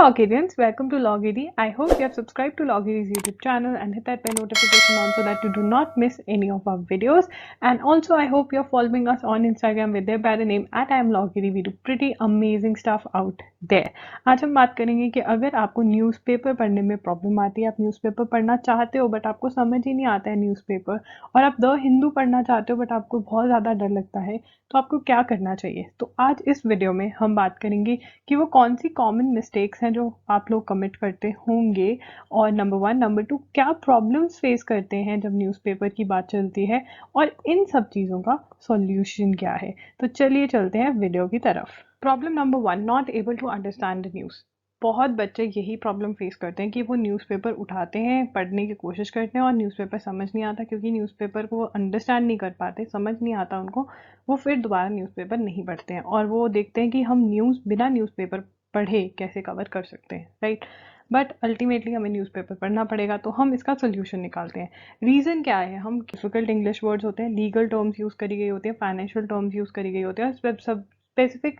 Logirians, welcome to Logiri. I hope you have subscribed to Logiri's YouTube channel and hit that bell notification on so that you do not miss any of our videos. And also I hope you're following us on Instagram with their by the name @IamLogiri. We do pretty amazing stuff out there. आज हम बात करेंगे कि अगर आपको newspaper पढ़ने में problem आती है, आप न्यूज़पेपर पढ़ना चाहते हो बट आपको समझ ही नहीं आता है न्यूज़पेपर, और आप द हिंदू पढ़ना चाहते हो बट आपको बहुत ज़्यादा डर लगता है, तो आपको क्या करना चाहिए। तो आज इस वीडियो में हम बात करेंगे कि वो कौन सी कॉमन मिस्टेक्स हैं जो आप लोग कमिट करते होंगे, और नंबर 1, नंबर 2 क्या प्रॉब्लम्स फेस करते हैं जब न्यूज़पेपर की बात चलती है, और इन सब चीज़ों का सॉल्यूशन क्या है। तो चलिए चलते हैं वीडियो की तरफ। Problem number 1, not able to understand the news. बहुत बच्चे यही प्रॉब्लम फेस करते हैं कि वो न्यूज़पेपर उठाते हैं, पढ़ने की कोशिश करते हैं और न्यूज़पेपर समझ नहीं आता, क्योंकि न्यूज़पेपर को वो अंडरस्टैंड नहीं कर पाते, समझ नहीं आता उनको, वो फिर दोबारा न्यूज़पेपर नहीं पढ़ते हैं और वो देखते हैं कि हम न्यूज़ बिना न्यूज़पेपर पढ़े कैसे कवर कर सकते हैं, राइट। बट अल्टीमेटली हमें न्यूज़पेपर पढ़ना पड़ेगा, तो हम इसका सोल्यूशन निकालते हैं। रीज़न क्या है, हम डिफिकल्ट इंग्लिश वर्ड्स होते हैं, लीगल टर्म्स यूज़ करी गई होती है, फाइनेंशियल टर्म्स यूज़ करी गई होती है, और सब स्पेसिफिक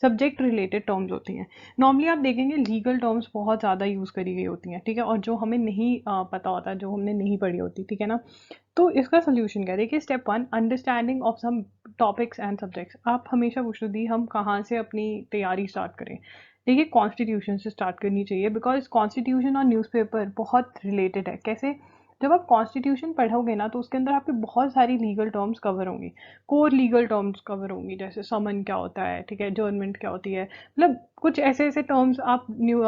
सब्जेक्ट रिलेटेड टर्म्स होती हैं। नॉर्मली आप देखेंगे लीगल टर्म्स बहुत ज़्यादा यूज़ करी गई होती हैं, ठीक है, और जो हमें नहीं पता होता, जो हमने नहीं पढ़ी होती, ठीक है ना। तो इसका सोल्यूशन क्या है, देखिए step 1, understanding of some topics and subjects. आप हमेशा पूछो दी हम कहाँ से अपनी तैयारी स्टार्ट करें। देखिए कॉन्स्टिट्यूशन से स्टार्ट करनी चाहिए, बिकॉज कॉन्स्टिट्यूशन और न्यूज़पेपर बहुत रिलेटेड है। कैसे, जब आप कॉन्स्टिट्यूशन पढ़ोगे ना तो उसके अंदर आपके बहुत सारी लीगल टर्म्स कवर होंगी, कोर लीगल टर्म्स कवर होंगी, जैसे समन क्या होता है, ठीक है, जजमेंट क्या होती है, मतलब कुछ ऐसे ऐसे टर्म्स आप न्यू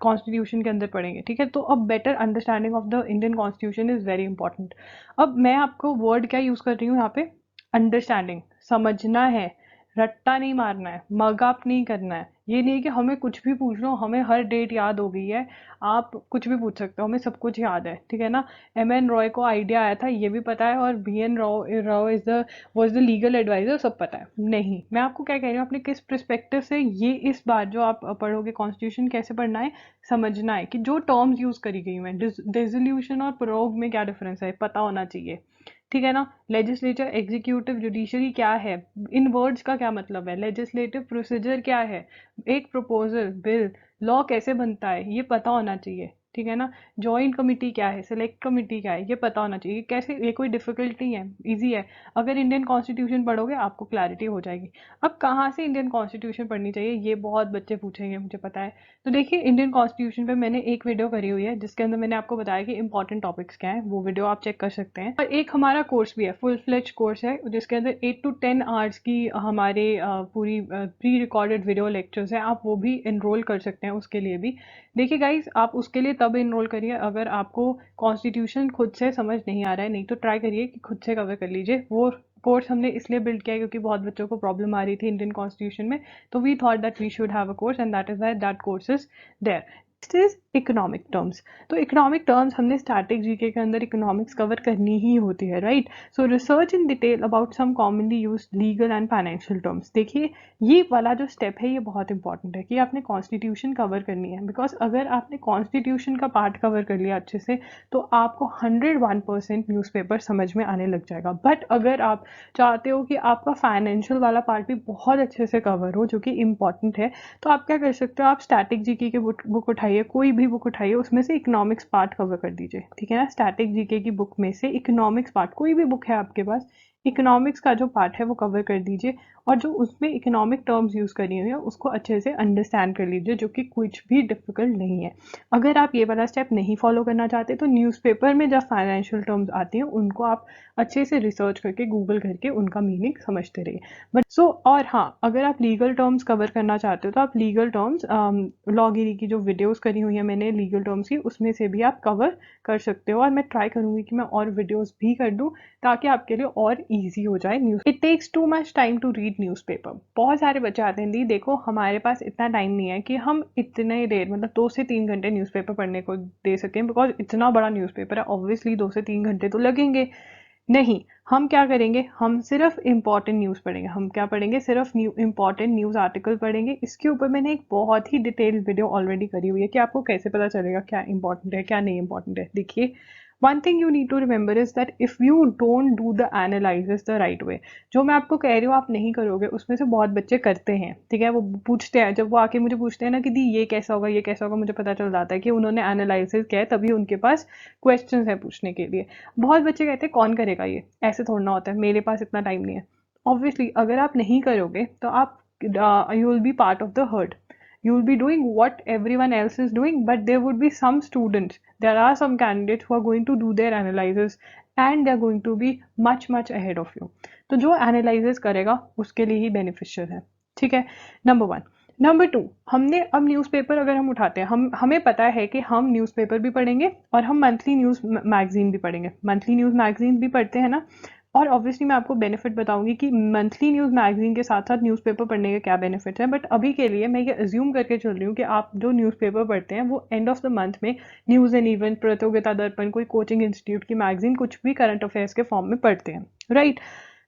कॉन्स्टिट्यूशन के अंदर पढ़ेंगे, ठीक है। तो अब better understanding of the Indian constitution is very important. अब मैं आपको वर्ड क्या यूज़ कर रही हूँ यहाँ पे, अंडरस्टैंडिंग, समझना है, रट्टा नहीं मारना है, मग अप नहीं करना है। ये नहीं कि हमें कुछ भी पूछ लो, हमें हर डेट याद हो गई है, आप कुछ भी पूछ सकते हो, हमें सब कुछ याद है, ठीक है ना। एम.एन. रॉय को आइडिया आया था ये भी पता है, और B N. Rao is the was the legal adviser, सब पता है। नहीं, मैं आपको क्या कह रही हूँ, अपने किस पर्सपेक्टिव से ये इस बार जो आप पढ़ोगे कॉन्स्टिट्यूशन कैसे पढ़ना है, समझना है कि जो टर्म्स यूज करी गई हैं, डिसोल्यूशन और प्रोरोग में क्या डिफरेंस है, पता होना चाहिए, ठीक है ना। लेजिस्लेचर, एग्जीक्यूटिव, जुडिशरी क्या है, इन वर्ड्स का क्या मतलब है, लेजिस्लेटिव प्रोसीजर क्या है, एक प्रपोजल, बिल, लॉ कैसे बनता है, ये पता होना चाहिए, ठीक है ना। जॉइंट कमिटी क्या है, सेलेक्ट कमिटी क्या है, ये पता होना चाहिए। कैसे, ये कोई डिफिकल्ट नहीं है, इजी है। अगर इंडियन कॉन्स्टिट्यूशन पढ़ोगे आपको क्लैरिटी हो जाएगी। अब कहाँ से इंडियन कॉन्स्टिट्यूशन पढ़नी चाहिए, ये बहुत बच्चे पूछेंगे, मुझे पता है। तो देखिए इंडियन कॉन्स्टिट्यूशन पे मैंने एक वीडियो करी हुई है जिसके अंदर मैंने आपको बताया कि इंपॉर्टेंट टॉपिक्स क्या है, वो वीडियो आप चेक कर सकते हैं। और एक हमारा कोर्स भी है, फुल फ्लेज कोर्स है, जिसके अंदर 8 to 10 आवर्स की हमारे पूरी प्री रिकॉर्डेड वीडियो लेक्चर्स हैं, आप वो भी इनरोल कर सकते हैं उसके लिए भी। देखिए गाइज, आप उसके लिए तब इनरोल करिए अगर आपको कॉन्स्टिट्यूशन खुद से समझ नहीं आ रहा है, नहीं तो ट्राई करिए कि खुद से कवर कर लीजिए। वो कोर्स हमने इसलिए बिल्ड किया है क्योंकि बहुत बच्चों को प्रॉब्लम आ रही थी इंडियन कॉन्स्टिट्यूशन में, तो we thought that we should have a course and that is why that course is there. Next is economic terms. तो इकोनॉमिक टर्म्स हमने स्टैटिक जीके के अंदर इकोनॉमिक्स कवर करनी ही होती है, right. So research in detail about some commonly use legal and financial terms. देखिए ये वाला जो स्टेप है ये बहुत इंपॉर्टेंट है कि आपने कॉन्स्टिट्यूशन कवर करनी है, बिकॉज अगर आपने कॉन्स्टिट्यूशन का पार्ट कवर कर लिया अच्छे से तो आपको 101% न्यूज़पेपर समझ में आने लग जाएगा। बट अगर आप चाहते हो कि आपका फाइनेंशियल वाला पार्ट भी बहुत अच्छे से कवर हो, जो कि इम्पॉर्टेंट है, तो आप क्या कर सकते हो, आप स्टैटिक जीके की बुक उठाइए, कोई भी बुक उठाइए, उसमें से इकोनॉमिक्स पार्ट कवर कर दीजिए, ठीक है ना। स्टैटिक जीके की बुक में से इकोनॉमिक्स पार्ट, कोई भी बुक है आपके पास, इकोनॉमिक्स का जो पार्ट है वो कवर कर दीजिए, और जो उसमें इकोनॉमिक टर्म्स यूज़ करी हुई है उसको अच्छे से अंडरस्टैंड कर लीजिए, जो कि कुछ भी डिफिकल्ट नहीं है। अगर आप ये वाला स्टेप नहीं फॉलो करना चाहते तो न्यूज़पेपर में जब फाइनेंशियल टर्म्स आती हैं उनको आप अच्छे से रिसर्च करके, गूगल करके उनका मीनिंग समझते रहिए। बट और हाँ, अगर आप लीगल टर्म्स कवर करना चाहते हो तो आप लीगल टर्म्स लॉगिरी की जो वीडियोस करी हुई है मैंने लीगल टर्म्स की, उसमें से भी आप कवर कर सकते हो, और मैं ट्राई करूँगी कि मैं और वीडियोस भी कर दूँ ताकि आपके लिए और ईजी हो जाए। News, it takes too much time to read newspaper. बहुत सारे बच्चे आते हैं, दी देखो हमारे पास इतना टाइम नहीं है कि हम इतने देर, मतलब 2 से 3 घंटे न्यूज़पेपर पढ़ने को दे सकें, बिकॉज इतना बड़ा न्यूज़पेपर है, ऑब्वियसली 2 से 3 घंटे तो लगेंगे। नहीं, हम क्या करेंगे, हम सिर्फ इंपॉर्टेंट न्यूज़ पढ़ेंगे। हम क्या पढ़ेंगे, सिर्फ इंपॉर्टेंट न्यूज़ आर्टिकल पढ़ेंगे। इसके ऊपर मैंने एक बहुत ही डिटेल वीडियो ऑलरेडी करी हुई है कि आपको कैसे पता चलेगा क्या इंपॉर्टेंट है क्या नहीं इंपॉर्टेंट है। देखिए one thing you need to remember is that if you don't do the analysis the right way, जो मैं आपको कह रही हूँ आप नहीं करोगे, उसमें से बहुत बच्चे करते हैं, ठीक है। वो पूछते हैं, जब वो आके मुझे पूछते हैं ना कि दी ये कैसा होगा, ये कैसा होगा, मुझे पता चल जाता है कि उन्होंने एनालिसिस किया है, तभी उनके पास क्वेश्चन है पूछने के लिए। बहुत बच्चे कहते हैं कौन करेगा ये, ऐसे थोड़ा ना होता है, मेरे पास इतना टाइम नहीं है। ऑब्वियसली अगर आप नहीं करोगे तो आप you will be part of the heard, you will be doing what everyone else is doing, but there would be some students, there are some candidates who are going to do their analysis and they are going to be much ahead of you. तो जो analysis करेगा उसके लिए ही beneficial है, ठीक है। Number one. Number two, हमने अब न्यूज़पेपर अगर हम उठाते हैं, हमें पता है कि हम न्यूज़पेपर भी पढ़ेंगे और हम मंथली न्यूज़ मैगजीन भी पढ़ेंगे। मंथली न्यूज़ मैगजीन भी पढ़ते हैं ना, और ऑब्वियसली मैं आपको बेनिफिट बताऊंगी कि मंथली न्यूज़ मैगजीन के साथ साथ न्यूज़पेपर पढ़ने के क्या बेनिफिट है। बट अभी के लिए मैं ये अज्यूम करके चल रही हूँ कि आप जो न्यूज़पेपर पढ़ते हैं वो एंड ऑफ द मंथ में न्यूज़ एंड इवेंट, प्रतियोगिता दर्पण, कोई कोचिंग इंस्टीट्यूट की मैगजीन, कुछ भी करंट अफेयर्स के फॉर्म में पढ़ते हैं, राइट।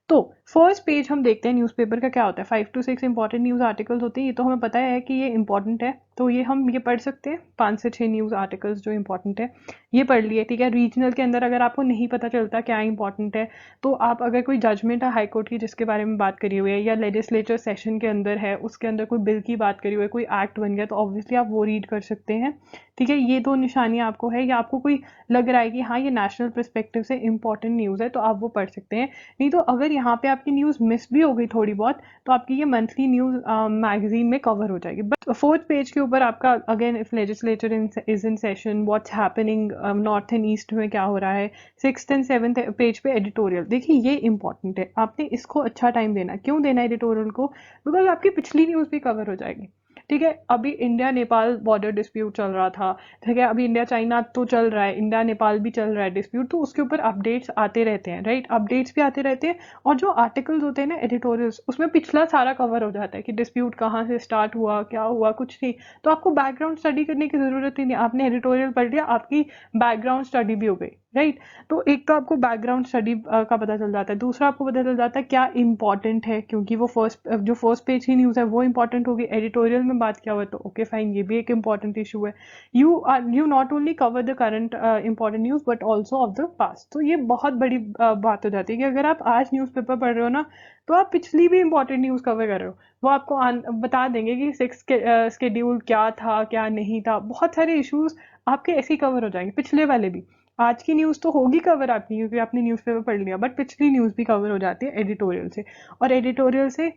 तो फर्स्ट पेज हम देखते हैं न्यूज़पेपर का क्या होता है। 5 to 6 इंपॉर्टेंट न्यूज़ आर्टिकल्स होते हैं, ये तो हमें पता है कि ये इंपॉर्टेंट है, तो ये हम ये पढ़ सकते हैं। 5 से 6 न्यूज़ आर्टिकल्स जो इंपॉर्टेंट है ये पढ़ लिए, ठीक है। रीजनल के अंदर अगर आपको नहीं पता चलता क्या इंपॉर्टेंट है, तो आप अगर कोई जजमेंट है हाई कोर्ट की जिसके बारे में बात करी हुई है, या लेजिस्लेचर सेशन के अंदर है उसके अंदर कोई बिल की बात करी हुई है, कोई एक्ट बन गया, तो ऑब्वियसली आप वो रीड कर सकते हैं, ठीक है। ये दो निशानियां आपको है, या आपको कोई लग रहा है कि हाँ ये नेशनल पर्सपेक्टिव से इंपॉर्टेंट न्यूज़ है, तो आप वो पढ़ सकते हैं। नहीं तो अगर यहाँ पे आपकी न्यूज़ मिस भी हो गई थोड़ी बहुत, तो आपकी ये मंथली न्यूज़ मैगजीन में कवर हो जाएगी। बट फोर्थ पेज के ऊपर आपका again if legislature is in session, what's happening north and east में क्या हो रहा है। 6th and 7th पेज पे एडिटोरियल, देखिए ये इंपॉर्टेंट है, आपने इसको अच्छा टाइम देना। क्यों देना एडिटोरियल को? बिकॉज आपकी पिछली न्यूज़ भी कवर हो जाएगी, ठीक है। अभी इंडिया नेपाल बॉर्डर डिस्प्यूट चल रहा था, ठीक है। अभी इंडिया चाइना तो चल रहा है, इंडिया नेपाल भी चल रहा है डिस्प्यूट, तो उसके ऊपर अपडेट्स आते रहते हैं, राइट। अपडेट्स भी आते रहते हैं, और जो आर्टिकल्स होते हैं ना एडिटोरियल्स, उसमें पिछला सारा कवर हो जाता है कि डिस्प्यूट कहाँ से स्टार्ट हुआ, क्या हुआ, कुछ नहीं। तो आपको बैकग्राउंड स्टडी करने की जरूरत ही नहीं, आपने एडिटोरियल पढ़ लिया, आपकी बैकग्राउंड स्टडी भी हो गई, राइट। तो एक तो आपको बैकग्राउंड स्टडी का पता चल जाता है, दूसरा आपको पता चल जाता है क्या इंपॉर्टेंट है, क्योंकि वो जो फर्स्ट पेज की न्यूज़ है वो इंपॉर्टेंट होगी। एडिटोरियल में बात क्या हुआ है, तो ओके फाइन, ये भी एक इंपॉर्टेंट इशू है। You not only cover the current important news but also of the past. तो ये बहुत बड़ी बात हो जाती है कि अगर आप आज न्यूज़पेपर पढ़ रहे हो ना, तो आप पिछली भी इंपॉर्टेंट न्यूज़ कवर कर रहे हो। वो आपको बता देंगे कि 6 स्केड्यूल क्या था क्या नहीं था, बहुत सारे इश्यूज आपके ऐसे ही कवर हो जाएंगे, पिछले वाले भी। आज की न्यूज़ तो होगी कवर आपकी क्योंकि आपने न्यूज़पेपर पढ़ लिया, बट पिछली न्यूज़ भी कवर हो जाती है एडिटोरियल से। और एडिटोरियल से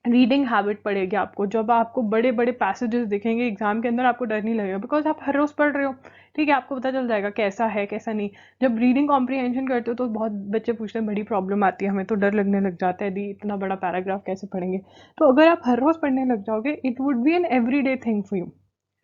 रीडिंग हैबिट पड़ेगी आपको, जब आपको बड़े बड़े पैसेजेस दिखेंगे एग्जाम के अंदर आपको डर नहीं लगेगा, बिकॉज आप हर रोज पढ़ रहे हो, ठीक है। आपको पता चल जाएगा कैसा है कैसा नहीं। जब रीडिंग कॉम्प्रिहेंशन करते हो तो बहुत बच्चे पूछते हैं, बड़ी प्रॉब्लम आती है, हमें तो डर लगने लग जाता है दी इतना बड़ा पैराग्राफ कैसे पढ़ेंगे। तो अगर आप हर रोज पढ़ने लग जाओगे, it would be an everyday thing for you,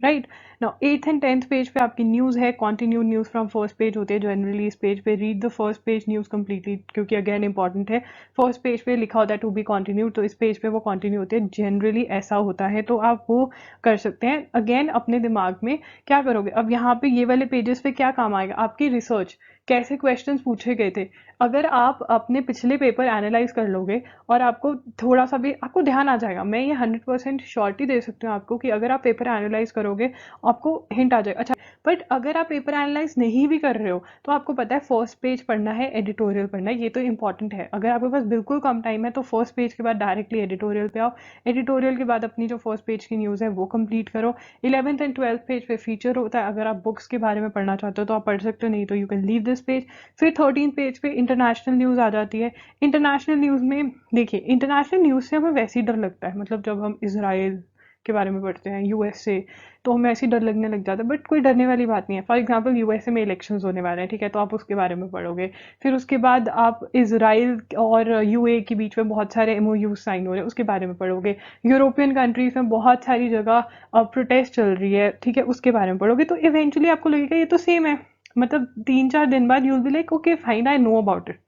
right. Now 8th and 10th page पे आपकी न्यूज़ है, continued news from first page होती है जनरली इस पेज पे। Read the first page news completely, क्योंकि अगेन इंपॉर्टेंट है। फर्स्ट पेज पे लिखा होता है टू बी कॉन्टिन्यूड, तो इस पेज पे वो कॉन्टिन्यू होती है, जनरली ऐसा होता है, तो आप वो कर सकते हैं। अगेन अपने दिमाग में क्या करोगे, अब यहाँ पे ये वाले पेजेस पे क्या काम आएगा, आपकी रिसर्च, कैसे क्वेश्चंस पूछे गए थे। अगर आप अपने पिछले पेपर एनालाइज कर लोगे और आपको थोड़ा सा भी आपको ध्यान आ जाएगा, मैं ये 100% श्योरिटी दे सकती हूँ आपको कि अगर आप पेपर एनालाइज करोगे आपको हिंट आ जाएगा। अच्छा, बट अगर आप पेपर एनालाइज नहीं भी कर रहे हो तो आपको पता है फर्स्ट पेज पढ़ना है, एडिटोरियल पढ़ना है, ये तो इंपॉर्टेंट है। अगर आपके पास बिल्कुल कम टाइम है तो फर्स्ट पेज के बाद डायरेक्टली एडिटोरियल पे आओ, एडिटोरियल के बाद अपनी जो फर्स्ट पेज की न्यूज़ है वो कंप्लीट करो। 11th and 12th page pay feature होता है, अगर आप बुक्स के बारे में पढ़ना चाहते हो तो आप पढ़ सकते हो, नहीं तो you can leave this page. फिर 13th पेज पे इंटरनेशनल न्यूज़ आ जाती है। इंटरनेशनल न्यूज़ में देखिए, इंटरनेशनल न्यूज़ से हमें वैसे ही डर लगता है, मतलब जब हम इसराइल के बारे में पढ़ते हैं, यूएसए, तो हमें ऐसे ही डर लगने लग जाता है, बट कोई डरने वाली बात नहीं है। फॉर एग्जांपल यूएसए में इलेक्शंस होने वाले हैं, ठीक है, तो आप उसके बारे में पढ़ोगे। फिर उसके बाद आप इसराइल और यूए के बीच में बहुत सारे एमओयू साइन हो रहे हैं, उसके बारे में पढ़ोगे। यूरोपियन कंट्रीज में बहुत सारी जगह प्रोटेस्ट चल रही है, ठीक है, उसके बारे में पढ़ोगे। तो इवेंचुअली आपको लगेगा ये तो सेम है, मतलब 3-4 दिन बाद you will be like okay fine, I know about it,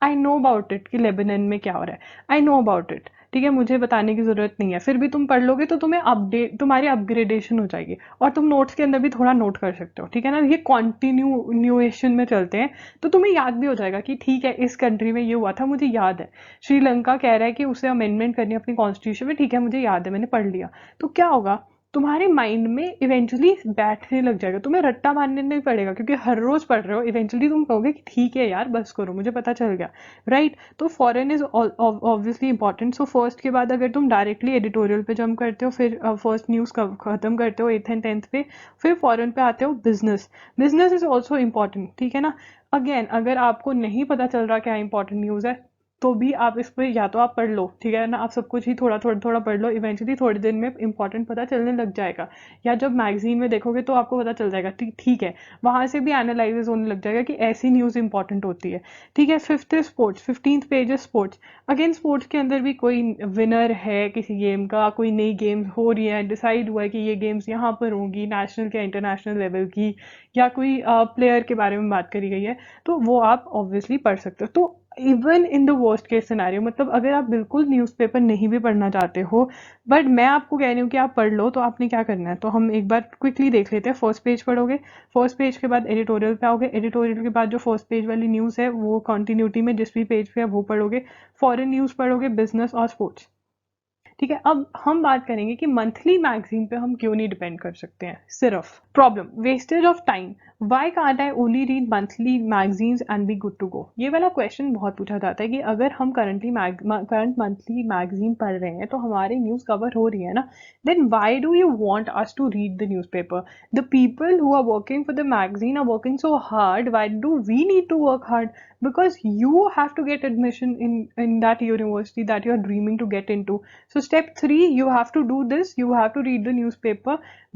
I know about it कि लेबनान में क्या हो रहा है, आई नो अबाउट इट, ठीक है, मुझे बताने की जरूरत नहीं है। फिर भी तुम पढ़ लोगे तो तुम्हें अपडेट, तुम्हारी अपग्रेडेशन हो जाएगी, और तुम नोट्स के अंदर भी थोड़ा नोट कर सकते हो, ठीक है ना। ये कॉन्टिन्यूएशन में चलते हैं, तो तुम्हें याद भी हो जाएगा कि ठीक है इस कंट्री में ये हुआ था, मुझे याद है। श्रीलंका कह रहा है कि उसे अमेंडमेंट करनी है अपनी कॉन्स्टिट्यूशन में, ठीक है, मुझे याद है, मैंने पढ़ लिया। तो क्या होगा तुम्हारे माइंड में इवेंचुअली बैठने लग जाएगा, तुम्हें रट्टा मारने नहीं पड़ेगा, क्योंकि हर रोज पढ़ रहे हो, इवेंचुअली तुम कहोगे कि ठीक है यार बस करो, मुझे पता चल गया, राइट। तो foreign is obviously important. So first के बाद अगर तुम डायरेक्टली एडिटोरियल पे जंप करते हो, फिर फर्स्ट न्यूज खत्म करते हो 8th and 10th पे, फिर फॉरेन पे आते हो business. Business is also important, ठीक है ना। अगेन अगर आपको नहीं पता चल रहा क्या इंपॉर्टेंट न्यूज है, तो भी आप इस पे या तो आप पढ़ लो, ठीक है ना, आप सब कुछ ही थोड़ा थोड़ा थोड़ा पढ़ लो, इवेंचुअली थोड़े दिन में इंपॉर्टेंट पता चलने लग जाएगा। या जब मैगजीन में देखोगे तो आपको पता चल जाएगा, ठीक ठीक है, वहां से भी एनालाइसिस होने लग जाएगा कि ऐसी न्यूज इंपॉर्टेंट होती है, ठीक है। फिफ्थ है स्पोर्ट्स, 15th पेज है स्पोर्ट्स। अगेन स्पोर्ट्स के अंदर भी कोई विनर है किसी गेम का, कोई नई गेम्स हो रही है, डिसाइड हुआ है कि ये गेम्स यहाँ पर होंगी, नेशनल या इंटरनेशनल लेवल की, या कोई प्लेयर के बारे में बात करी गई है, तो वो आप ऑब्वियसली पढ़ सकते हो। तो even in the worst case scenario, मतलब अगर आप बिल्कुल न्यूज़पेपर नहीं भी पढ़ना चाहते हो, बट मैं आपको कह रही हूँ कि आप पढ़ लो, तो आपने क्या करना है, तो हम एक बार क्विकली देख लेते हैं। फर्स्ट पेज पढ़ोगे, फर्स्ट पेज के बाद एडिटोरियल पे आओगे, एडिटोरियल के बाद जो फर्स्ट पेज वाली न्यूज़ है वो कंटिन्यूटी में जिस भी पेज पे है वो पढ़ोगे, फॉरेन न्यूज़ पढ़ोगे, बिजनेस और स्पोर्ट्स, ठीक है। अब हम बात करेंगे कि मंथली मैगजीन पे हम क्यों नहीं डिपेंड कर सकते हैं सिर्फ। Problem, wastage of time, why can't I only read monthly magazines and be good to go. ये वाला क्वेश्चन बहुत पूछा जाता है कि अगर हम करंट मंथली मैगजीन पढ़ रहे हैं तो हमारी न्यूज़ कवर हो रही है ना, then why do you want us to read the newspaper? The people who are working for the magazine are working so hard, why do we need to work hard? Because you have to get admission in that university that you are dreaming to get into. So step 3, you have to do this, you have to read the newspaper.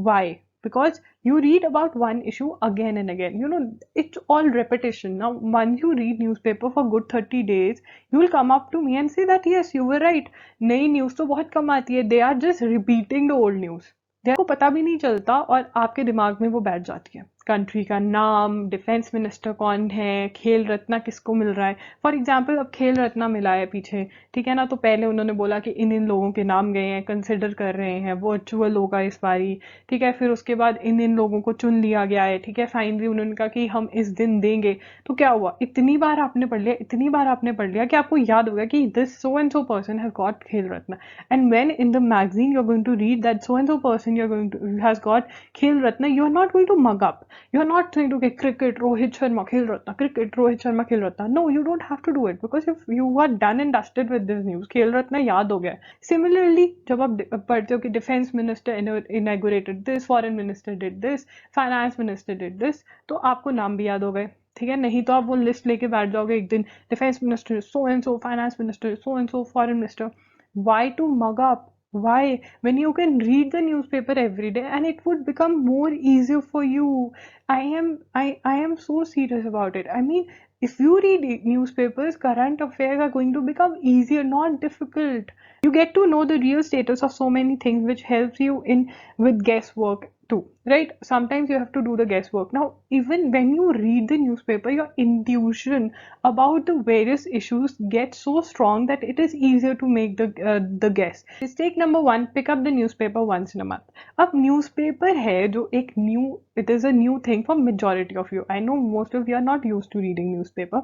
Why? Because you read about one issue again and again, you know, it's all repetition. Now once you read newspaper for good 30 days, you will come up to me and say that yes, you were right, नई news तो बहुत कम आती है, they are just repeating the old news, को पता भी नहीं चलता और आपके दिमाग में वो बैठ जाती है। कंट्री का नाम, डिफेंस मिनिस्टर कौन है, खेल रत्न किसको मिल रहा है। फॉर एग्जाम्पल अब खेल रत्न मिला है पीछे, ठीक है ना, तो पहले उन्होंने बोला कि इन लोगों के नाम गए हैं, कंसिडर कर रहे हैं, वर्चुअल होगा इस बारी, ठीक है। फिर उसके बाद इन लोगों को चुन लिया गया है, ठीक है। फाइनली उन्होंने कहा कि हम इस दिन देंगे। तो क्या हुआ, इतनी बार आपने पढ़ लिया, इतनी बार आपने पढ़ लिया कि आपको याद हो गया कि this so and so person has got Khel Ratna, and when in the magazine you are going to read that so and so person you are going to has got Khel Ratna, you are not going to mug up. You are not going to get cricket Rohit Sharma Khel Ratna, cricket Rohit Sharma Khel Ratna. No, you don't have to do it, because if you are done and dusted with this news, Khel Ratna याद हो गया है। Similarly, जब आप पढ़ते हो कि defence minister inaugurated this, foreign minister did this, finance minister did this, तो आपको नाम भी याद हो गए, ठीक है। नहीं तो आप वो लिस्ट लेके बैठ जाओगे एक दिन, defence minister so and so, finance minister so and so, foreign minister. Why to mug up? Why, when you can read the newspaper every day and it would become more easier for you? I am so serious about it. I mean, if you read newspapers, current affairs are going to become easier, not difficult. You get to know the real status of so many things, which helps you in with guesswork too, right? Sometimes you have to do the guesswork. Now even when you read the newspaper, your intuition about the various issues gets so strong that it is easier to make the guess. Mistake number 1, pick up the newspaper once in a month. अब newspaper है जो एक new, it is a new thing for majority of you. I know most of you are not used to reading newspaper.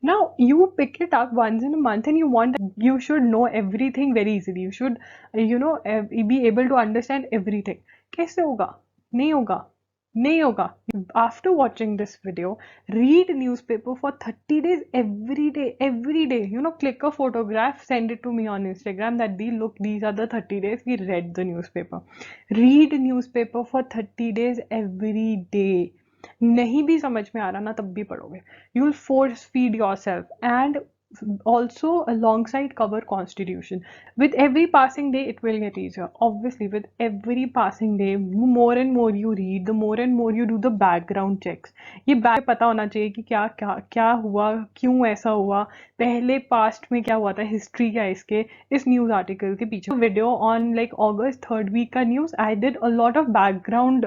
Now you pick it up once in a month and you want, you should know everything very easily. You should, be able to understand everything. कैसे होगा? नहीं होगा, नहीं होगा। After watching this video, read newspaper for 30 days every day. You know, click a photograph, send it to me on Instagram that look, these are the 30 days we read the newspaper. Read newspaper for 30 days every day. नहीं भी समझ में आ रहा ना, तब भी पढ़ोगे. You will force feed yourself, and also alongside cover constitution. With every passing day it will get easier. Obviously with every passing day, more and more you read, the more and more you do the background checks. ये back पता होना चाहिए कि क्या क्या क्या हुआ, क्यों ऐसा हुआ, पहले पास्ट में क्या हुआ था, हिस्ट्री क्या है इसके, इस न्यूज आर्टिकल के पीछे। Video on like August 3rd week का news, I did a lot of background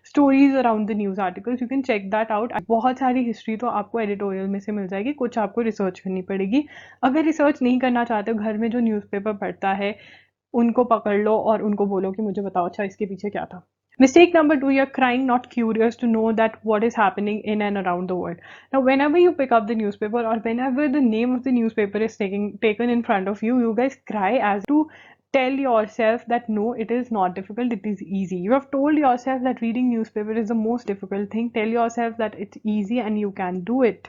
stories around the news articles, you can check that out. बहुत सारी हिस्ट्री तो आपको एडिटोरियल में से मिल जाएगी, कुछ आपको रिसर्च करनी पड़ेगी। अगर रिसर्च नहीं करना चाहते हो, घर में जो न्यूज़पेपर पढ़ता है उनको पकड़ लो और उनको बोलो कि मुझे बताओ अच्छा इसके पीछे क्या था। Mistake number 2, you're crying, not curious to know that what is happening in and around the world. Now, whenever you pick up the newspaper or whenever the name of the newspaper is taken in front of you, you guys cry as to tell yourself that no, it is not difficult, it is easy. You have told yourself that reading newspaper is the most difficult thing. Tell yourself that it's easy and you can do it.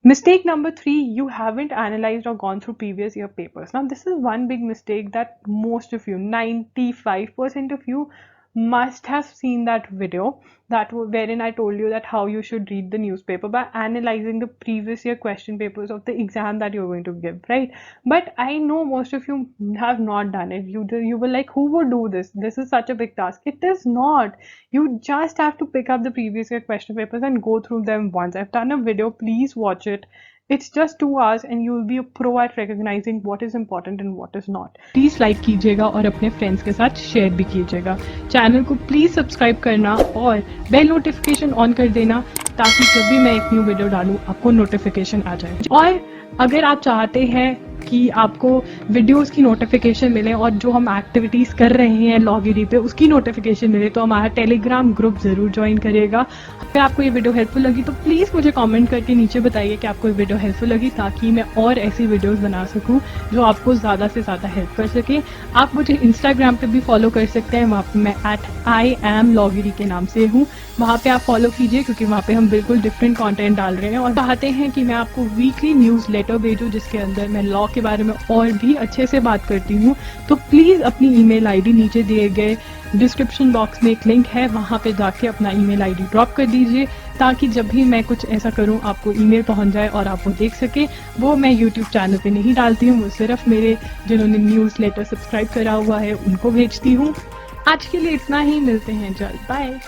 Mistake number 3, you haven't analyzed or gone through previous year papers. Now this is one big mistake that most of you, 95% of you, must have seen that video wherein I told you that how you should read the newspaper by analyzing the previous year question papers of the exam that you're going to give, right? But I know most of you have not done it. You were like, who would do this? This is such a big task. It is not. You just have to pick up the previous year question papers and go through them once. I've done a video, please watch it. It's just 2 hours and you will be a pro at recognizing what is important and what is not. Please like कीजिएगा और अपने friends के साथ share भी कीजिएगा. Channel को please subscribe करना और बेल नोटिफिकेशन ऑन कर देना ताकि जब भी मैं एक न्यू वीडियो डालूं आपको नोटिफिकेशन आ जाए. और अगर आप चाहते हैं कि आपको वीडियोस की नोटिफिकेशन मिले और जो हम एक्टिविटीज़ कर रहे हैं लॉगिरी पे उसकी नोटिफिकेशन मिले तो हमारा टेलीग्राम ग्रुप ज़रूर ज्वाइन करिएगा. अगर आपको ये वीडियो हेल्पफुल लगी तो प्लीज़ मुझे कमेंट करके नीचे बताइए कि आपको ये वीडियो हेल्पफुल लगी ताकि मैं और ऐसी वीडियोस बना सकूं जो आपको ज़्यादा से ज़्यादा हेल्प कर सके. आप मुझे इंस्टाग्राम पे भी फॉलो कर सकते हैं. वहाँ पे मैं @IAMLogiri के नाम से हूँ. वहाँ पे आप फॉलो कीजिए क्योंकि वहाँ पे हम बिल्कुल डिफरेंट कंटेंट डाल रहे हैं और चाहते हैं कि मैं आपको वीकली न्यूज़ लेटर भेजूँ जिसके अंदर मैं लॉ के बारे में और भी अच्छे से बात करती हूँ. तो प्लीज़ अपनी ईमेल आईडी नीचे दिए गए डिस्क्रिप्शन बॉक्स में एक लिंक है, वहाँ पे जाके अपना ईमेल आईडी ड्रॉप कर दीजिए ताकि जब भी मैं कुछ ऐसा करूँ आपको ईमेल पहुँच जाए और आप वो देख सके. वो मैं यूट्यूब चैनल पे नहीं डालती हूँ, वो सिर्फ मेरे जिन्होंने न्यूज़ लेटर सब्सक्राइब करा हुआ है उनको भेजती हूँ. आज के लिए इतना ही, मिलते हैं जल्द. बाय.